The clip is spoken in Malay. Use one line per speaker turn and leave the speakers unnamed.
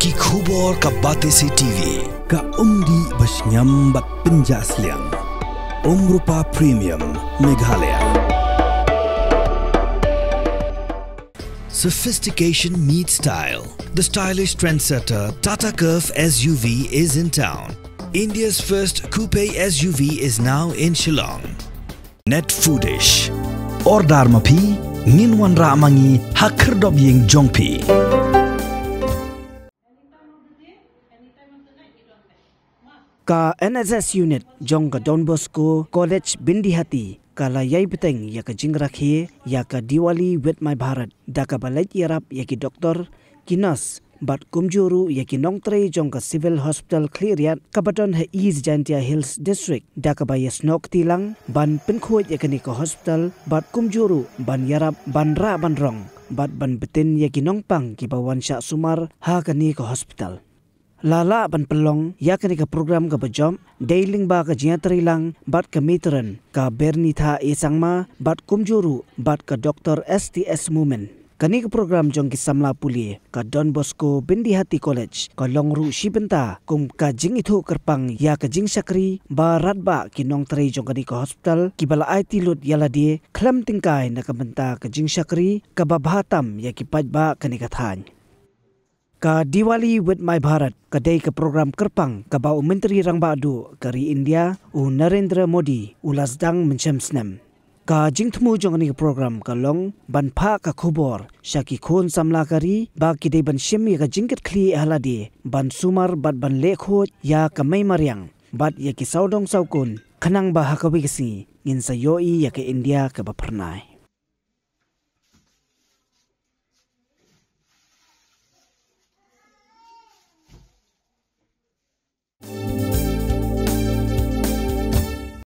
Yaki khubor ka Batesi TV.
Ka umdi basnyam bat penjas liang. Rupa Premium Meghalaya.
Sophistication meets style. The stylish trendsetter Tata Curve SUV is in town. India's first coupe SUV is now in Shillong. Net foodish.
Ordar mapi, minwan ramangi hakerdob ying jongpi.
Ka NSS unit jong ka Don Bosco College Byndihati kala yai peteng ya ka jingrakhe ya ka Diwali with my Bharat da ka balait yarap ya ki doktor kinas bat kumjuru ya ki nongtre jong ka civil hospital Khliehriat ka baton ha East Jantia Hills district da ka ba yasnok tilang ban Pynkhuid ya ka ni ka hospital bat kumjuru ban yarap ban ra ban rong bat ban betin ya ki nongpang ki bawan sya sumar ha ka ni ka hospital. Lala ban pelong ya kani ka program ka bajom dailing ba ka jiatri lang bat ka meteran ka bernitha esangma bat kumjuru bat ka Dr. STS Mumen kani ka program jong ki Samla Pule ka Don Bosco Byndihati College ka longru shibenta kum ka jing ithu kerpang ya ka jing sakri ba ratba ki nong tre jong kani ka hospital ki bala IT lut yala die klam tingkai na ka benta ka jing sakri ka babhatam ya ki pajba kani ka than. Ka Diwali with my Bharat kadai ka program kerpang ka bau menteri rang badu kari India u Narendra Modi ulasdang mencemsnem. Ka jingtmu jong ni program ka long ban pha ka khubor syaki khon samla kari ba ki dei ban shimi ka jingket khli haladi ban sumar bat ban lekho ya ka mai mariang bat ya ki saudong saukun khanang ba hakawi si ngin sa yoi ya ka India ka ba pharnai.